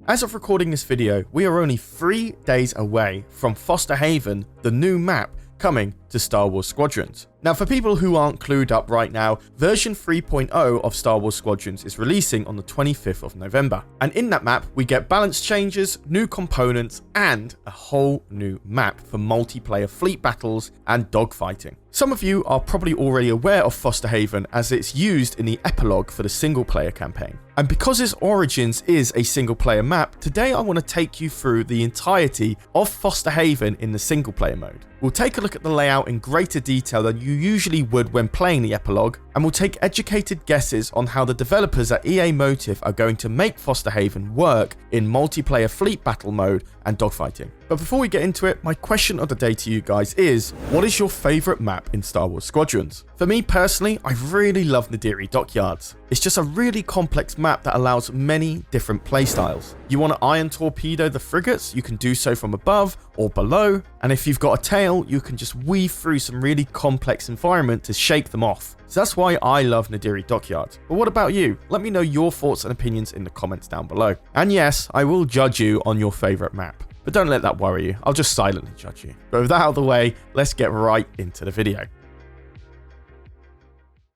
As of recording this video, we are only 3 days away from Fostar Haven, the new map coming to Star Wars Squadrons. Now, for people who aren't clued up right now, version 3.0 of Star Wars Squadrons is releasing on the 25th of November. And in that map, we get balance changes, new components, and a whole new map for multiplayer fleet battles and dogfighting. Some of you are probably already aware of Fostar Haven as it's used in the epilogue for the single player campaign. And because its origins is a single player map, today I want to take you through the entirety of Fostar Haven in the single player mode. We'll take a look at the layout in greater detail than you usually would when playing the epilogue, and we'll take educated guesses on how the developers at EA Motive are going to make Fostar Haven work in multiplayer fleet battle mode and dogfighting. But before we get into it, my question of the day to you guys is, what is your favourite map in Star Wars Squadrons? For me personally, I really love Nadiri Dockyards. It's just a really complex map that allows many different playstyles. You want to iron torpedo the frigates, you can do so from above or below, and if you've got a tail, you can just weave through some really complex environment to shake them off. So that's why I love Nadiri Dockyards. But what about you? Let me know your thoughts and opinions in the comments down below. And yes, I will judge you on your favourite map. But don't let that worry you, I'll just silently judge you. But with that out of the way, let's get right into the video.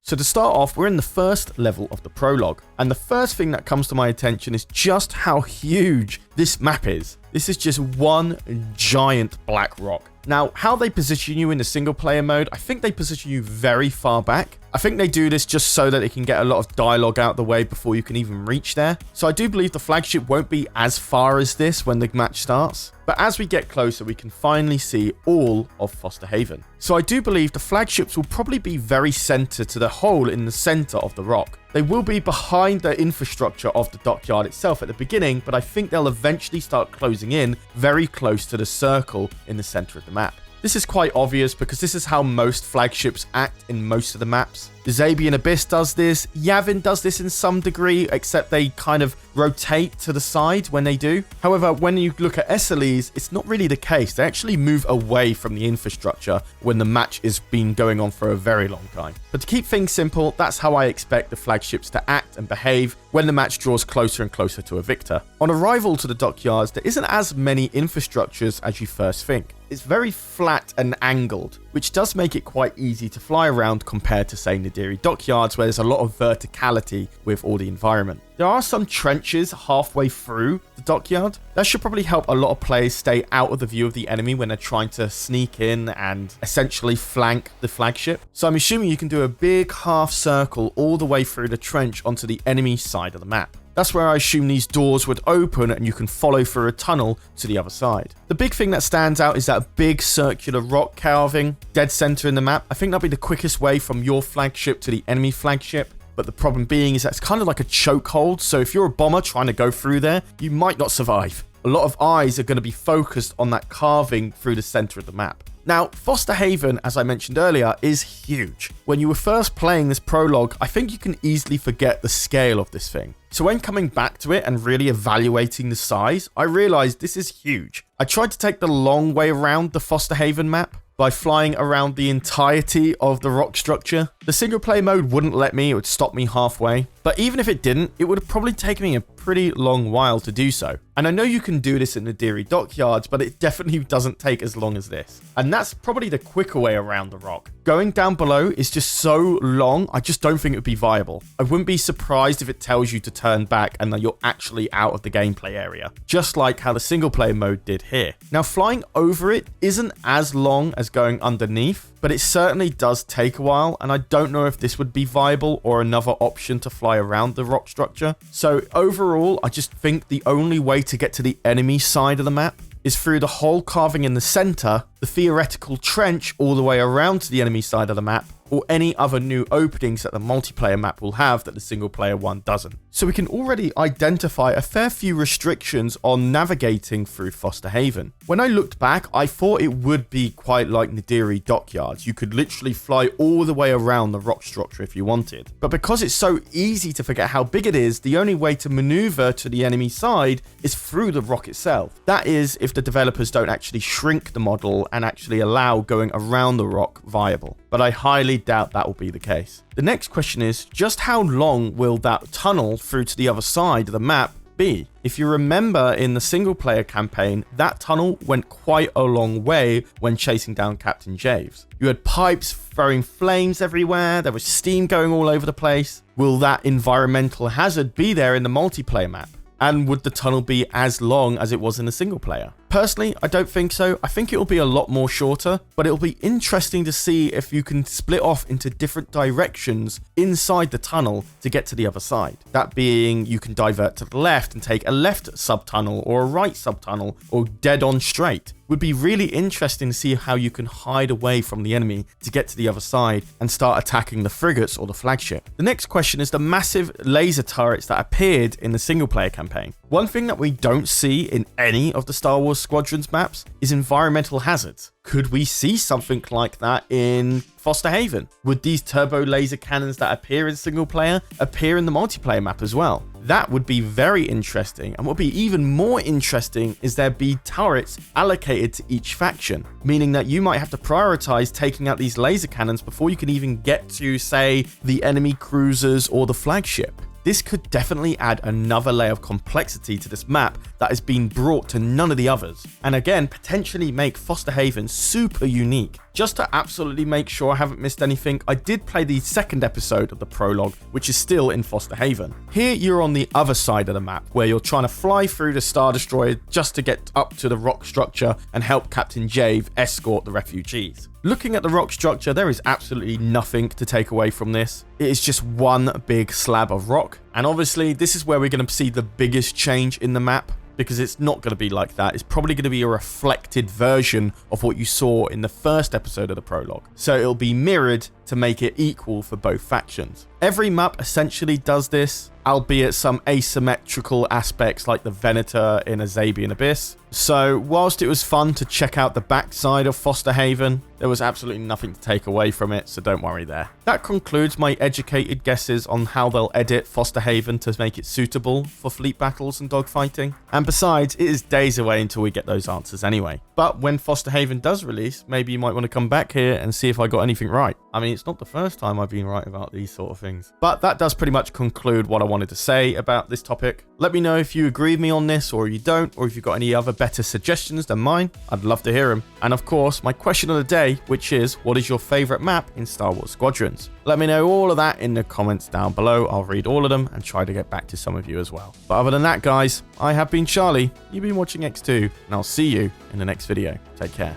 So to start off, we're in the first level of the prologue, and the first thing that comes to my attention is just how huge this map is. This is just one giant black rock. Now, how they position you in the single player mode, I think they position you very far back. I think they do this just so that they can get a lot of dialogue out of the way before you can even reach there. So I do believe the flagship won't be as far as this when the match starts. But as we get closer, we can finally see all of Fostar Haven. So I do believe the flagships will probably be very centered to the hole in the center of the rock. They will be behind the infrastructure of the dockyard itself at the beginning, but I think they'll eventually start closing in very close to the circle in the center of the map. This is quite obvious because this is how most flagships act in most of the maps. The Zabian Abyss does this, Yavin does this in some degree, except they kind of rotate to the side when they do. However, when you look at SLEs, it's not really the case. They actually move away from the infrastructure when the match has been going on for a very long time. But to keep things simple, that's how I expect the flagships to act and behave when the match draws closer and closer to a victor. On arrival to the dockyards, there isn't as many infrastructures as you first think. It's very flat and angled, which does make it quite easy to fly around compared to, say, Nadiri Dockyards, where there's a lot of verticality with all the environment. There are some trenches halfway through the dockyard. That should probably help a lot of players stay out of the view of the enemy when they're trying to sneak in and essentially flank the flagship. So I'm assuming you can do a big half circle all the way through the trench onto the enemy side of the map. That's where I assume these doors would open and you can follow through a tunnel to the other side. The big thing that stands out is that big circular rock carving dead center in the map. I think that'll be the quickest way from your flagship to the enemy flagship. But the problem being is that it's kind of like a chokehold. So if you're a bomber trying to go through there, you might not survive. A lot of eyes are going to be focused on that carving through the center of the map. Now, Fostar Haven, as I mentioned earlier, is huge. When you were first playing this prologue, I think you can easily forget the scale of this thing. So when coming back to it and really evaluating the size, I realized this is huge. I tried to take the long way around the Fostar Haven map by flying around the entirety of the rock structure. The single player mode wouldn't let me, it would stop me halfway. But even if it didn't, it would have probably taken me a pretty long while to do so. And I know you can do this in the Nadiri Dockyards, but it definitely doesn't take as long as this. And that's probably the quicker way around the rock. Going down below is just so long, I just don't think it would be viable. I wouldn't be surprised if it tells you to turn back and that you're actually out of the gameplay area, just like how the single player mode did here. Now, flying over it isn't as long as going underneath, but it certainly does take a while, and I don't know if this would be viable or another option to fly around the rock structure. So overall, I just think the only way to get to the enemy side of the map is through the hole carving in the center, the theoretical trench all the way around to the enemy side of the map, or any other new openings that the multiplayer map will have that the single player one doesn't. So we can already identify a fair few restrictions on navigating through Fostar Haven. When I looked back, I thought it would be quite like Nadiri Dockyards. You could literally fly all the way around the rock structure if you wanted. But because it's so easy to forget how big it is, the only way to maneuver to the enemy side is through the rock itself. That is, if the developers don't actually shrink the model and actually allow going around the rock viable. But I highly doubt that will be the case. The next question is, just how long will that tunnel through to the other side of the map be? If you remember in the single player campaign, that tunnel went quite a long way when chasing down Captain Javes. You had pipes throwing flames everywhere, there was steam going all over the place. Will that environmental hazard be there in the multiplayer map? And would the tunnel be as long as it was in the single player? Personally, I don't think so. I think it will be a lot more shorter, but it'll be interesting to see if you can split off into different directions inside the tunnel to get to the other side. That being, you can divert to the left and take a left subtunnel or a right subtunnel or dead on straight. Would be really interesting to see how you can hide away from the enemy to get to the other side and start attacking the frigates or the flagship. The next question is the massive laser turrets that appeared in the single player campaign. One thing that we don't see in any of the Star Wars Squadrons maps is environmental hazards. Could we see something like that in Fostar Haven? Would these turbo laser cannons that appear in single player appear in the multiplayer map as well? That would be very interesting, and what would be even more interesting is there be turrets allocated to each faction, meaning that you might have to prioritize taking out these laser cannons before you can even get to, say, the enemy cruisers or the flagship. This could definitely add another layer of complexity to this map that has been brought to none of the others, and again, potentially make Fostar Haven super unique. Just to absolutely make sure I haven't missed anything, I did play the second episode of the prologue, which is still in Fostar Haven. Here you're on the other side of the map, where you're trying to fly through the Star Destroyer just to get up to the rock structure and help Captain Jave escort the refugees. Looking at the rock structure, there is absolutely nothing to take away from this. It is just one big slab of rock, and obviously this is where we're going to see the biggest change in the map, because it's not going to be like that. It's probably going to be a reflected version of what you saw in the first episode of the prologue. So it'll be mirrored to make it equal for both factions. Every map essentially does this, albeit some asymmetrical aspects like the Venator in Azabian Abyss. So whilst it was fun to check out the backside of Fostar Haven, there was absolutely nothing to take away from it, so don't worry there. That concludes my educated guesses on how they'll edit Fostar Haven to make it suitable for fleet battles and dogfighting. And besides, it is days away until we get those answers anyway. But when Fostar Haven does release, maybe you might want to come back here and see if I got anything right. I mean, it's not the first time I've been right about these sort of things. But that does pretty much conclude what I wanted to say about this topic. Let me know if you agree with me on this or you don't, or if you've got any other better suggestions than mine. I'd love to hear them. And of course, my question of the day, which is, what is your favorite map in Star Wars Squadrons? Let me know all of that in the comments down below. I'll read all of them and try to get back to some of you as well. But other than that, guys, I have been Charlie. You've been watching EcksToo, and I'll see you in the next video. Take care.